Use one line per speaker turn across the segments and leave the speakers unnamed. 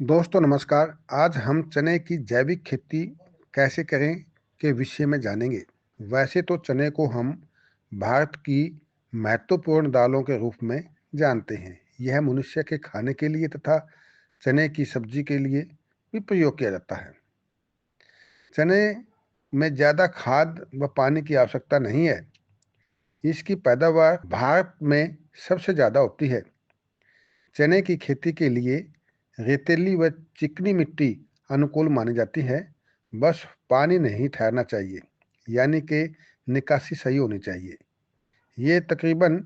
दोस्तों नमस्कार। आज हम चने की जैविक खेती कैसे करें के विषय में जानेंगे। वैसे तो चने को हम भारत की महत्वपूर्ण दालों के रूप में जानते हैं। यह मनुष्य के खाने के लिए तथा चने की सब्जी के लिए भी प्रयोग किया जाता है। चने में ज़्यादा खाद व पानी की आवश्यकता नहीं है। इसकी पैदावार भारत में सबसे ज़्यादा होती है। चने की खेती के लिए रेतीली व चिकनी मिट्टी अनुकूल मानी जाती है। बस पानी नहीं ठहरना चाहिए, यानी कि निकासी सही होनी चाहिए। ये तकरीबन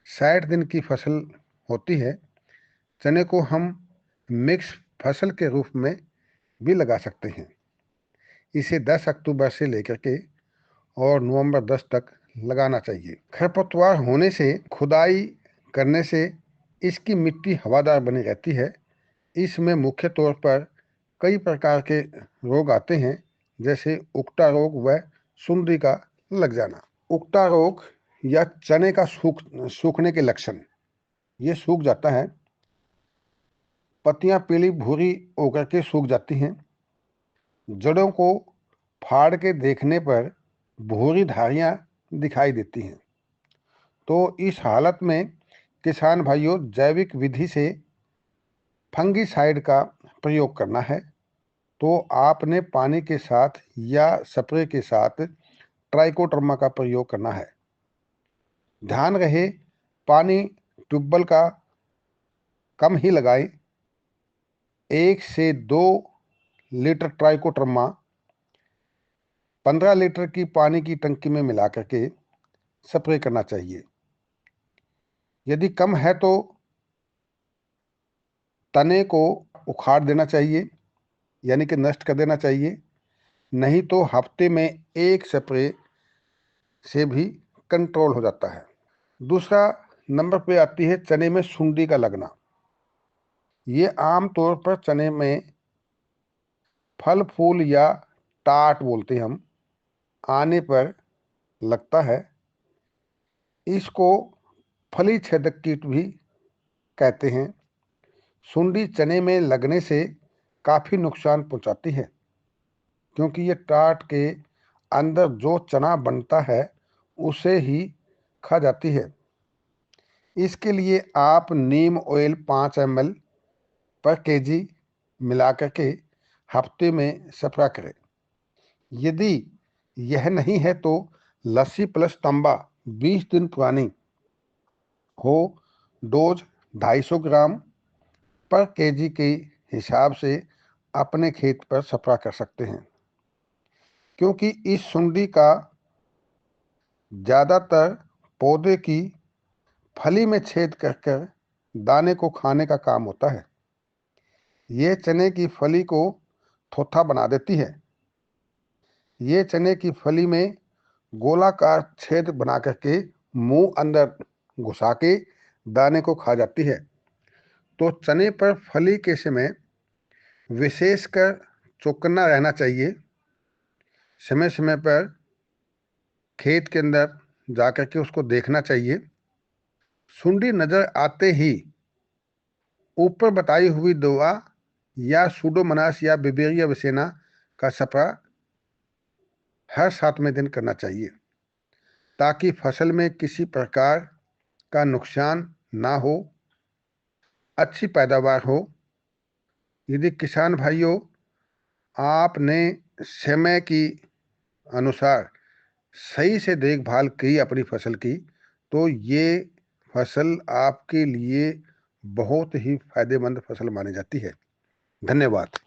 60 दिन की फसल होती है। चने को हम मिक्स फसल के रूप में भी लगा सकते हैं। इसे 10 अक्टूबर से लेकर के और नवंबर 10 तक लगाना चाहिए। खरपतवार होने से खुदाई करने से इसकी मिट्टी हवादार बनी रहती है। इसमें मुख्य तौर पर कई प्रकार के रोग आते हैं, जैसे उकटा रोग व सुंडी का लग जाना। उकटा रोग या चने का सूखने के लक्षण, ये सूख जाता है। पत्तियां पीली भूरी होकर के सूख जाती हैं। जड़ों को फाड़ के देखने पर भूरी धारियां दिखाई देती हैं। तो इस हालत में किसान भाइयों जैविक विधि से फंगिसाइड का प्रयोग करना है। तो आपने पानी के साथ या स्प्रे के साथ ट्राइकोडर्मा का प्रयोग करना है। ध्यान रहे पानी ट्यूबवेल का कम ही लगाएं। 1 से 2 लीटर ट्राइकोडर्मा 15 लीटर की पानी की टंकी में मिला करके स्प्रे करना चाहिए। यदि कम है तो तने को उखाड़ देना चाहिए, यानी कि नष्ट कर देना चाहिए। नहीं तो हफ्ते में एक स्प्रे से भी कंट्रोल हो जाता है। दूसरा नंबर पे आती है चने में सुंडी का लगना। ये आम तौर पर चने में फल फूल या टाट बोलते हैं हम, आने पर लगता है। इसको फली छेदक कीट भी कहते हैं। सुंडी चने में लगने से काफ़ी नुकसान पहुंचाती है, क्योंकि ये टाट के अंदर जो चना बनता है उसे ही खा जाती है। इसके लिए आप नीम ऑयल 5 ml पर केजी मिला करके हफ्ते में स्प्रे करें। यदि यह नहीं है तो लस्सी प्लस तांबा 20 दिन पुरानी हो, डोज 250 ग्राम पर केजी के हिसाब से अपने खेत पर स्प्रे कर सकते हैं। क्योंकि इस सुंडी का ज़्यादातर पौधे की फली में छेद कर दाने को खाने का काम होता है। ये चने की फली को थोथा बना देती है। ये चने की फली में गोलाकार छेद बना करके मुंह अंदर घुसा के दाने को खा जाती है। तो चने पर फली के समय विशेषकर चौकन्ना रहना चाहिए। समय समय पर खेत के अंदर जाकर के उसको देखना चाहिए। सुंडी नजर आते ही ऊपर बताई हुई दवा या सूडोमोनास या बिवेरिया विसेना का स्प्रे हर 7वें दिन करना चाहिए, ताकि फसल में किसी प्रकार का नुकसान ना हो, अच्छी पैदावार हो। यदि किसान भाइयों आपने समय की अनुसार सही से देखभाल की अपनी फसल की, तो ये फसल आपके लिए बहुत ही फायदेमंद फसल मानी जाती है। धन्यवाद।